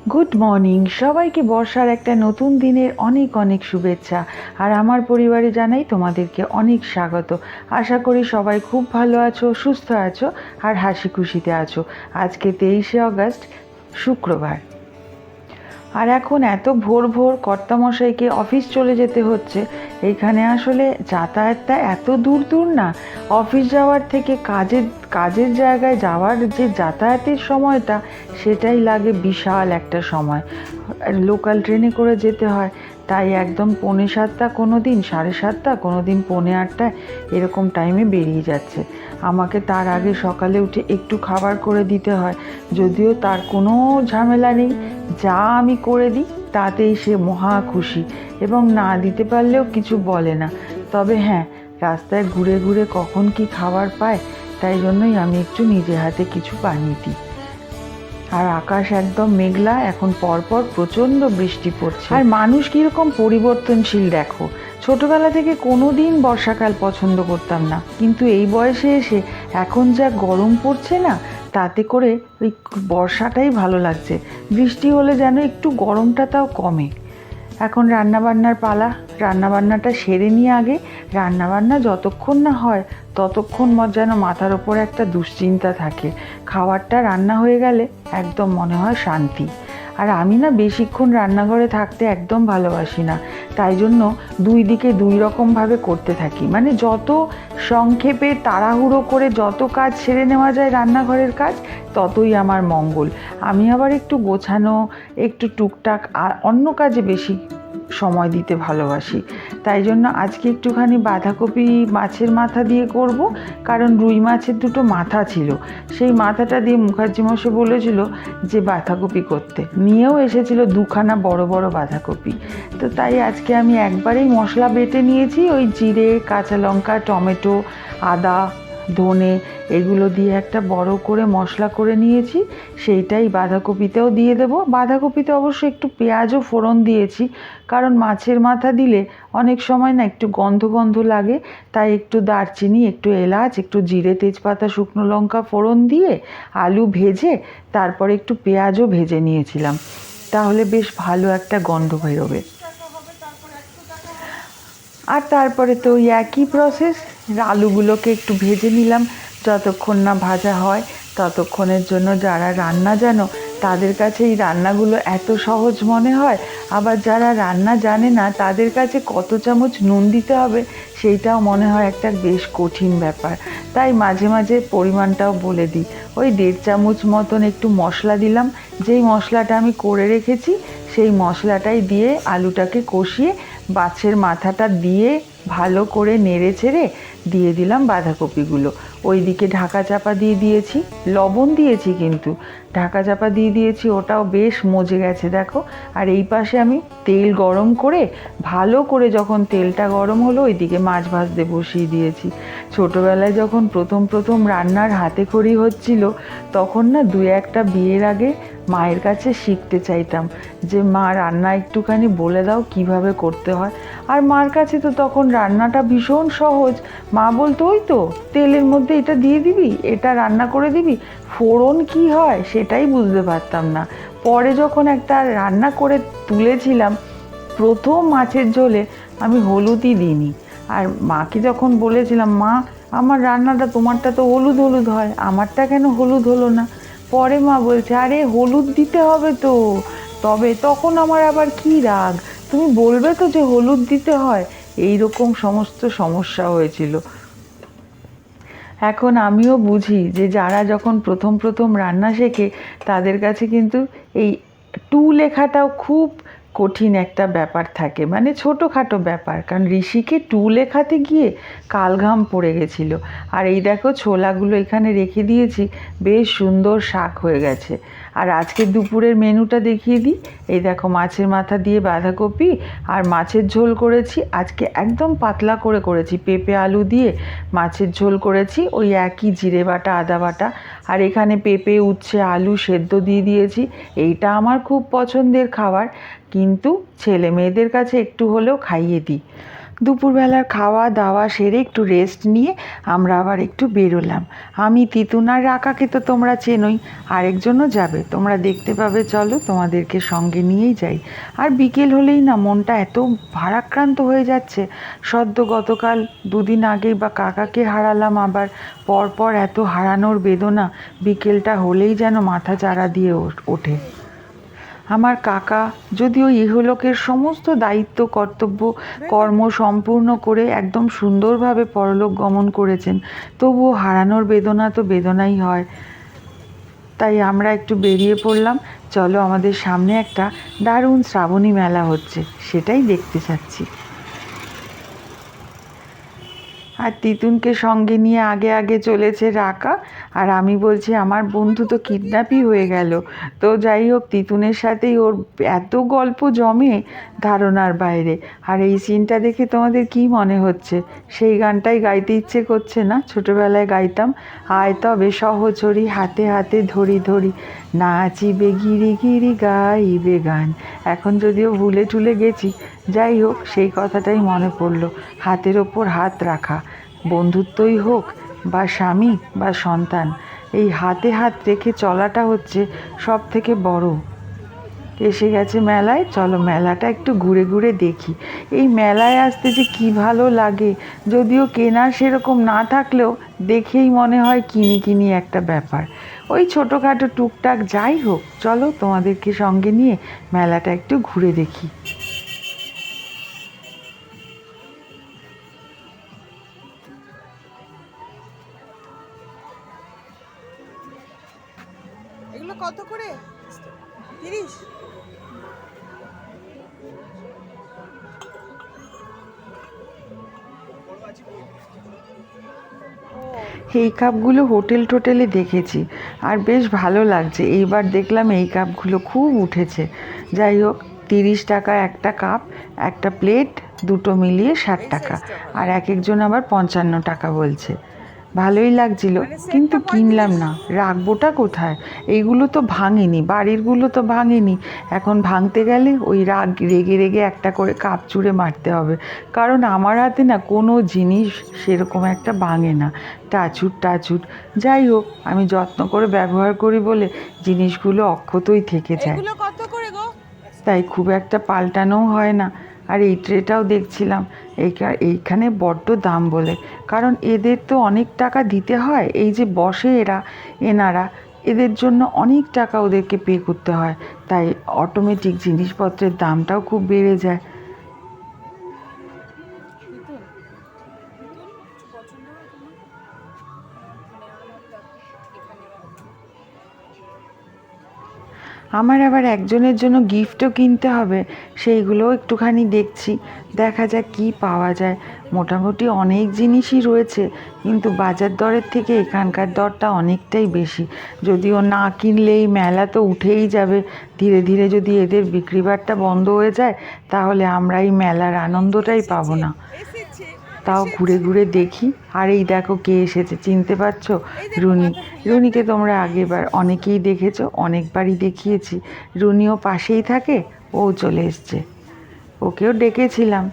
Good morning সবাইকে, বর্ষার একটা নতুন দিনের অনেক অনেক শুভেচ্ছা। আর আমার পরিবারে জানাই তোমাদেরকে অনেক স্বাগত। আশা করি সবাই খুব ভালো আছো, সুস্থ আছো আর হাসি খুশিতে আছো। আজকে 23শে আগস্ট, শুক্রবার। আর এখন এত ভোর ভোর কর্তামশাইকে অফিস চলে যেতে হচ্ছে। এইখানে আসলে যাতায়াতটা এত দূর দূর না, অফিস যাওয়ার থেকে কাজের জায়গায় যাওয়ার যে যাতায়াতের সময়টা, সেটাই লাগে বিশাল একটা সময়। লোকাল ট্রেনে করে যেতে হয়, তাই একদম 6:45 কোনো দিন, 7:30 কোনো দিন 7:45 এরকম টাইমে বেরিয়ে যাচ্ছে। আমাকে তার আগে সকালে উঠে একটু খাবার করে দিতে হয়, যদিও তার কোনো ঝামেলা নেই। যা আমি করে দিই তাতেই সে মহা খুশি, এবং না দিতে পারলেও কিছু বলে না। তবে হ্যাঁ, রাস্তায় ঘুরে ঘুরে কখন কি খাবার পায়, তাই জন্যই আমি একটু নিজে হাতে কিছু বানিয়ে দিই। আর আকাশ একদম মেঘলা, এখন পরপর প্রচণ্ড বৃষ্টি পড়ছে। আর মানুষ কীরকম পরিবর্তনশীল দেখো। ছোটবেলা থেকে কোনো দিন বর্ষাকাল পছন্দ করতাম না, কিন্তু এই বয়সে এসে এখন যা গরম পড়ছে না, তাতে করে ওই বর্ষাটাই ভালো লাগছে। বৃষ্টি হলে যেন একটু গরমটা তাও কমে। এখন রান্নাবান্নার পালা। রান্নাবান্নাটা সেরে নিয়ে আগে, রান্নাবান্না যতক্ষণ না হয় ততক্ষণ যেন মাথার ওপর একটা দুশ্চিন্তা থাকে। খাবারটা রান্না হয়ে গেলে একদম মনে হয় শান্তি। আর আমি না বেশিক্ষণ রান্নাঘরে থাকতে একদম ভালোবাসি না, তাই জন্য দুই দিকে দুই রকমভাবে করতে থাকি। মানে যত সংক্ষেপে তাড়াহুড়ো করে যত কাজ সেরে নেওয়া যায় রান্নাঘরের কাজ, ততই আমার মঙ্গল। আমি আবার একটু গোছানো, একটু টুকটাক আর অন্য কাজে বেশি সময় দিতে ভালোবাসি। তাই জন্য আজকে একটুখানি বাঁধাকপি মাছের মাথা দিয়ে করব, কারণ রুই মাছের দুটো মাথা ছিল, সেই মাথাটা দিয়ে মুখার্জি মশাই বলেছিল যে বাঁধাকপি করতে, নিয়েও এসেছিল দুখানা বড় বড় বাঁধাকপি। তো তাই আজকে আমি একবারেই মশলা বেটে নিয়েছি, ওই জিরে, কাঁচা লঙ্কা, টমেটো, আদা, ধনে এগুলো দিয়ে একটা বড় করে মশলা করে নিয়েছি, সেইটাই বাঁধাকপিতেও দিয়ে দেবো। বাঁধাকপিতে অবশ্য একটু পেঁয়াজও ফোড়ন দিয়েছি, কারণ মাছের মাথা দিলে অনেক সময় না একটু গন্ধ গন্ধ লাগে, তাই একটু দারচিনি, একটু এলাচ, একটু জিরে, তেজপাতা, শুকনো লঙ্কা ফোড়ন দিয়ে আলু ভেজে তারপরে একটু পেঁয়াজও ভেজে নিয়েছিলাম, তাহলে বেশ ভালো একটা গন্ধ বেরোবে। আর তারপরে তো ওই একই প্রসেস, আলুগুলোকে একটু ভেজে নিলাম। যতক্ষণ না ভাজা হয় ততক্ষণের জন্য যারা রান্না জানো তাদের কাছে এই রান্নাগুলো এত সহজ মনে হয়, আবার যারা রান্না জানে না তাদের কাছে কত চামচ নুন দিতে হবে সেইটাও মনে হয় একটা বেশ কঠিন ব্যাপার। তাই মাঝে মাঝে পরিমাণটাও বলে দিই। ওই 1.5 চামচ মতন একটু মশলা দিলাম, যেই মশলাটা আমি করে রেখেছি সেই মশলাটাই দিয়ে আলুটাকে কষিয়ে মাছের মাথাটা দিয়ে ভালো করে নেড়ে ছেড়ে দিয়ে দিলাম বাঁধাকপিগুলো। ওইদিকে ঢাকা চাপা দিয়ে দিয়েছি, লবণ দিয়েছি কিন্তু ঢাকা চাপা দিয়ে দিয়েছি, ওটাও বেশ মজে গেছে দেখো। আর এই পাশে আমি তেল গরম করে, ভালো করে যখন তেলটা গরম হলো, ওইদিকে মাছ ভাজতে বসিয়ে দিয়েছি। ছোটোবেলায় যখন প্রথম প্রথম রান্নার হাতে খড়ি হচ্ছিল, তখন না 2-1টা বিয়ের আগে মায়ের কাছে শিখতে চাইতাম যে মা রান্না একটুখানি বলে দাও কিভাবে করতে হয়। আর মার কাছে তো তখন রান্নাটা ভীষণ সহজ, মা বলতো ওই তো তেলের মধ্যে এটা দিয়ে দিবি, এটা রান্না করে দিবি। ফোড়ন কি হয় সেটাই বুঝতে পারতাম না। পরে যখন একটা রান্না করে তুলেছিলাম, প্রথম মাছের ঝোলে আমি হলুদই দিইনি। আর মাকে যখন বলেছিলাম, মা আমার রান্নাটা, তোমারটা তো হলুদ হলুদ হয়, আমারটা কেন হলুদ হলো না? পরে মা বলছে, আরে হলুদ দিতে হবে তো। তবে তখন আমার আবার কী রাগ, তুমি বলবে তো যে হলুদ দিতে হয়। এই রকম সমস্ত সমস্যা হয়েছিল। এখন আমিও বুঝি যে যারা যখন প্রথম প্রথম রান্না শেখে তাদের কাছে কিন্তু এই টু লেখাটাও খুব কঠিন একটা ব্যাপার থাকে, মানে ছোটোখাটো ব্যাপার। কারণ ঋষিকে টু লেখাতে গিয়ে কালঘাম পড়ে গেছিলো। আর এই দেখো ছোলাগুলো এখানে রেখে দিয়েছি, বেশ সুন্দর শাক হয়ে গেছে। আর আজকে দুপুরের মেনুটা দেখিয়ে দিই। এই দেখো মাছের মাথা দিয়ে বাঁধাকপি আর মাছের ঝোল করেছি। আজকে একদম পাতলা করে করেছি, পেঁপে আলু দিয়ে মাছের ঝোল করেছি, ওই একই জিরে বাটা, আদা বাটা। আর এখানে পেঁপে, উচ্ছে, আলু সেদ্ধ দিয়ে দিয়েছি। এইটা আমার খুব পছন্দের খাবার, কিন্তু ছেলে মেয়েদের কাছে একটু হলেও খাইয়ে দিই। দুপুরবেলার খাওয়া দাওয়া সেরে একটু রেস্ট নিয়ে আমরা আবার একটু বেরোলাম। আমি, তিতুন আর রাকাকে তো তোমরা চেনোই, আরেকজনও যাবে, তোমরা দেখতে পাবে, চলো তোমাদেরকে সঙ্গে নিয়েই যাই। আর বিকেল হলেই না মনটা এত ভারাক্রান্ত হয়ে যাচ্ছে। সদ্য গতকাল দুদিন আগেই বা কাকাকে হারালাম, আবার পরপর এত হারানোর বেদনা, বিকেলটা হলেই যেন মাথা চাড়া দিয়ে ওঠে। আমার কাকা যদিও ইহলোকের সমস্ত দায়িত্ব কর্তব্য কর্ম সম্পূর্ণ করে একদম সুন্দরভাবে পরলোক গমন করেছেন, তবুও হারানোর বেদনা তো বেদনাই হয়। তাই আমরা একটু বেরিয়ে পড়লাম, চলো আমাদের সামনে একটা দারুণ শ্রাবণী মেলা হচ্ছে, সেটাই দেখতে চাচ্ছি। আর তিতুনকে সঙ্গে নিয়ে আগে আগে চলেছে রাকা, আর আমি বলছি আমার বন্ধু তো কিডন্যাপই হয়ে গেল। তো যাই হোক, তিতুনের সাথেই ওর এত গল্প জমে ধারণার বাইরে। আর এই সিনটা দেখে তোমাদের কি মনে হচ্ছে? সেই গানটাই গাইতে ইচ্ছে করছে না? ছোটোবেলায় গাইতাম, আয় তবে সহচরী হাতে হাতে ধরি ধরি, নাচিবে গিরি গিরি গাইবে গান। এখন যদিও ভুলে টুলে গেছি, যাই হোক সেই কথাটাই মনে পড়লো। হাতের ওপর হাত রাখা, বন্ধুত্বই হোক বা স্বামী বা সন্তান, এই হাতে হাত রেখে চলাটা হচ্ছে সব থেকে বড়। এসে গেছে মেলায়, চলো মেলাটা একটু ঘুরে ঘুরে দেখি। এই মেলায় আসতে যে কি ভালো লাগে, যদিও কেনা সেরকম না থাকলেও দেখেই মনে হয় কিনি কিনি একটা ব্যাপার। ওই ছোটোখাটো টুকটাক যাই হোক, চলো তোমাদেরকে সঙ্গে নিয়ে মেলাটা একটু ঘুরে দেখি। এগুলো কত করে? 30? এই কাপগুলো হোটেল টোটেলে দেখেছি, আর বেশ ভালো লাগছে। এইবার দেখলাম এই কাপগুলো খুব উঠেছে। যাই হোক, 30 টাকা একটা কাপ, একটা প্লেট, দুটো মিলিয়ে 60 টাকা, আর এক একজন আবার 55 টাকা বলছে। ভালোই লাগছিল, কিন্তু কিনলাম না। রাখবোটা কোথায়? এইগুলো তো ভাঙেনি, বাড়িরগুলো তো ভাঙেনি। এখন ভাঙতে গেলে ওই রেগে রেগে একটা করে কাপ চুড়ে মারতে হবে, কারণ আমার হাতে না কোনো জিনিস সেরকম একটা ভাঙে না, টাচুট টাচুট। যাই হোক, আমি যত্ন করে ব্যবহার করি বলে জিনিসগুলো অক্ষতই থেকে যায়, এগুলো কত করে গো? তাই খুব একটা পাল্টানোও হয় না। আর এই ট্রেটাও দেখছিলাম, এইখানে বড্ড দাম বলে, কারণ এদের তো অনেক টাকা দিতে হয়। এই যে বসে এনারা, এদের জন্য অনেক টাকা ওদেরকে পে করতে হয়, তাই অটোমেটিক জিনিসপত্রের দামটাও খুব বেড়ে যায়। আমার আবার একজনের জন্য গিফটও কিনতে হবে, সেইগুলোও একটুখানি দেখছি, দেখা যাক কি পাওয়া যায়। মোটামুটি অনেক জিনিসই রয়েছে, কিন্তু বাজার দরের থেকে এখানকার দরটা অনেকটাই বেশি। যদিও না কিনলেই মেলা তো উঠেই যাবে, ধীরে ধীরে যদি এদের বিক্রিবাট্টা বন্ধ হয়ে যায়, তাহলে আমরা এই মেলার আনন্দটাই পাবো না। তাও ঘুরে ঘুরে দেখি। আর এই দেখো কে এসেছে, চিনতে পারছো? রুনি। রুনিকে তোমরা আগেবার অনেকেই দেখেছো, অনেকবারই দেখিয়েছি। রুনিও পাশেই থাকে, ও চলে এসছে, ওকেও ডেকেছিলাম।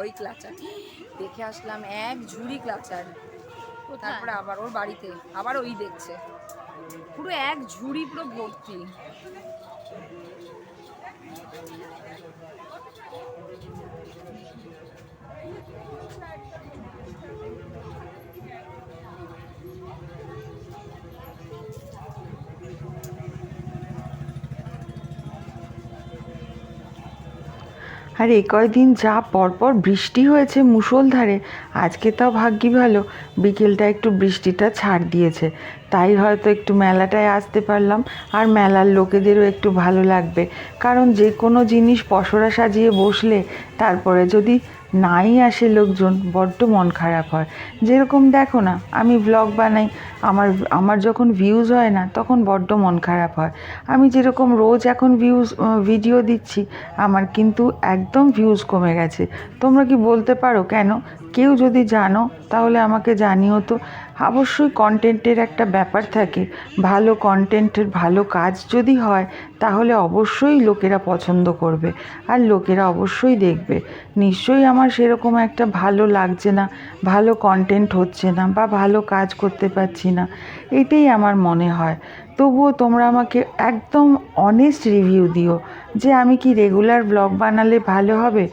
ওই ক্লাচার দেখে আসলাম, এক ঝুড়ি ক্লাচার। তারপরে আবার ওর বাড়িতে আবার ওই দেখছে, পুরো এক ঝুড়ি পুরো ভর্তি। আর এই কয়দিন যা পরপর বৃষ্টি হয়েছে মুষলধারে, আজকে তাও ভাগ্যি ভালো বিকেলটা একটু বৃষ্টিটা ছাড় দিয়েছে, তাই হয়তো একটু মেলাটায় আসতে পারলাম। আর মেলার লোকেদেরও একটু ভালো লাগবে, কারণ যে কোনো জিনিস পসরা সাজিয়ে বসলে তারপরে যদি নাই আসে লোকজন বড্ড মন খারাপ হয়। যেরকম দেখো না, আমি ব্লগ বানাই, আমার আমার যখন ভিউজ হয় না তখন বড্ড মন খারাপ হয়। আমি যেরকম রোজ এখন ভিডিও দিচ্ছি, আমার কিন্তু একদম ভিউজ কমে গেছে। তোমরা কি বলতে পারো কেন? কেউ যদি জানো তাহলে আমাকে জানিও তো। অবশ্যই কন্টেন্টের একটা ব্যাপার থাকে, ভালো কন্টেন্টের ভালো কাজ যদি হয় তাহলে অবশ্যই লোকেরা পছন্দ করবে আর লোকেরা অবশ্যই দেখবে। নিশ্চয়ই আমার সেরকম একটা ভালো লাগছে না, ভালো কন্টেন্ট হচ্ছে না বা ভালো কাজ করতে পারছি না, এটাই আমার মনে হয়। তবুও তোমরা আমাকে একদম অনেস্ট রিভিউ দিও যে আমি কি রেগুলার ব্লগ বানালে ভালো হবে।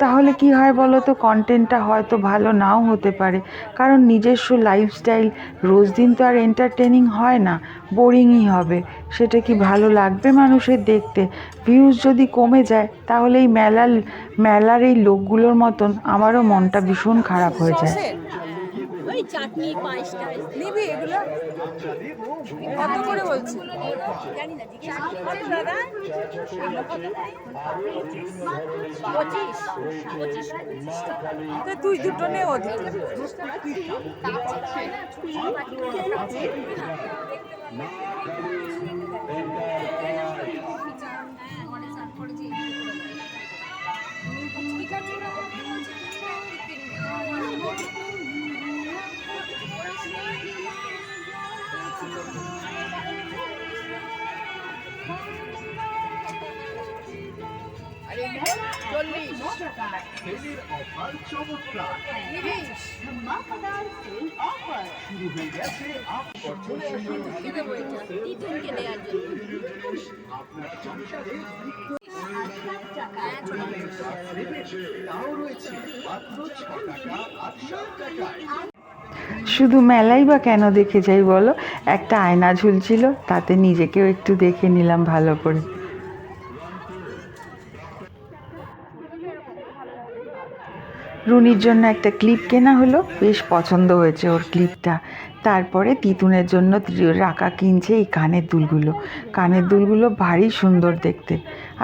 তাহলে কি হয় বলো তো, কন্টেন্টটা হয়তো ভালো নাও হতে পারে, কারণ নিজস্ব লাইফস্টাইল রোজ দিন তো আর এন্টারটেনিং হয় না, বোরিংই হবে। সেটা কি ভালো লাগবে মানুষের দেখতে? ভিউজ যদি কমে যায় তাহলে এই মেলার এই লোকগুলোর মতন আমারও মনটা ভীষণ খারাপ হয়ে যায়। সসের ওই চাটনি পায়েস টায়েস নিবি এগুলো কত করে বলছি? জানি না জিজ্ঞেস কত দাদা? পঁচিশ পঁচিশ তো তুই দুটো নে ওদের। তিতুনকে দেওয়ার জন্য শুধু মেলাই বা কেন দেখে যাই বলো? একটা আয়না ঝুলছিল, তাতে নিজেকেও একটু দেখে নিলাম ভালো করে। রুনির জন্য একটা ক্লিপ কেনা হলো, বেশ পছন্দ হয়েছে ওর ক্লিপটা। তারপরে তিতুনের জন্য রাকা কিনছে এই কানের দুলগুলো ভারী সুন্দর দেখতে।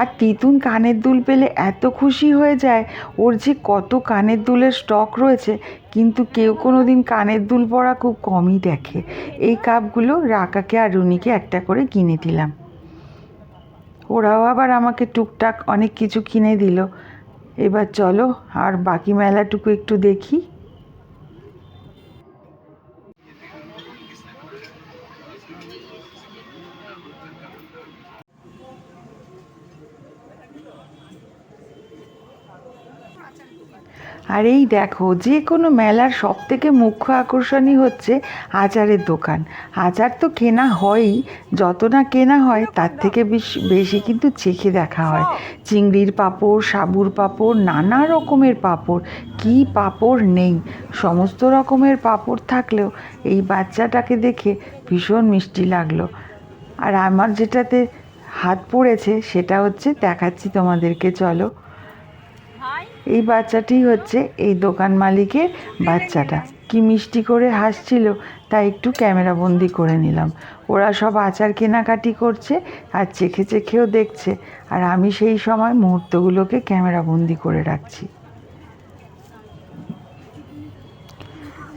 আর তিতুন কানের দুল পেলে এত খুশি হয়ে যায়, ওর যে কত কানের দুলের স্টক রয়েছে, কিন্তু কেউ কোনো দিন কানের দুল পরা খুব কমই দেখে। এই কাপগুলো রাকাকে আর রুনিকে একটা করে কিনে দিলাম। ওরাও আবার আমাকে টুকটাক অনেক কিছু কিনে দিল। এবার চলো আর বাকি মেলাটুকু একটু দেখি। আর এই দেখো, যে কোনো মেলার সবথেকে মুখ্য আকর্ষণই হচ্ছে আচারের দোকান। আচার তো কেনা হয়ই, যত না কেনা হয় তার থেকে বেশি কিন্তু চেখে দেখা হয়। চিংড়ির পাঁপড়, সাবুর পাঁপড়, নানা রকমের পাঁপড়, কি পাঁপড় নেই। সমস্ত রকমের পাঁপড় থাকলেও এই বাচ্চাটাকে দেখে ভীষণ মিষ্টি লাগলো। আর আমার যেটাতে হাত পড়েছে সেটা হচ্ছে, দেখাচ্ছি তোমাদেরকে, চলো। এই বাচ্চাটি হচ্ছে এই দোকান মালিকের বাচ্চাটা, কি মিষ্টি করে হাসছিল, তাই একটু ক্যামেরা বন্দি করে নিলাম। ওরা সব আচার কেনাকাটি করছে আর চেখেও দেখছে, আর আমি সেই সময় মুহূর্তগুলোকে ক্যামেরা বন্দি করে রাখছি।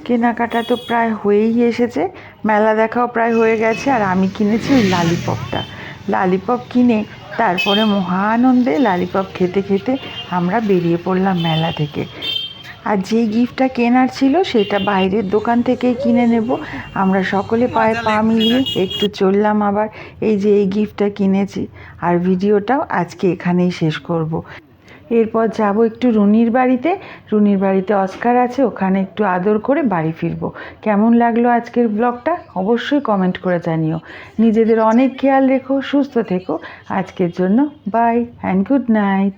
কেনাকাটা তো প্রায় হয়েই এসেছে, মেলা দেখাও প্রায় হয়ে গেছে। আর আমি কিনেছি ওই লালিপপ কিনে তারপরে মহানন্দে লালিপপ খেতে খেতে আমরা বেরিয়ে পড়লাম মেলা থেকে। আর যেই গিফটটা কেনার ছিল সেটা বাইরের দোকান থেকেই কিনে নেব। আমরা সকলে পায়ে পা মিলিয়ে একটু চললাম আবার। এই যে এই গিফটটা কিনেছি। আর ভিডিওটাও আজকে এখানেই শেষ করব। এরপর যাব একটু রুনির বাড়িতে অস্কার আছে, ওখানে একটু আদর করে বাড়ি ফিরবো। কেমন লাগলো আজকের ব্লগটা অবশ্যই কমেন্ট করে জানিও। নিজেদের অনেক খেয়াল রেখো, সুস্থ থেকো। আজকের জন্য বাই অ্যান্ড গুড নাইট।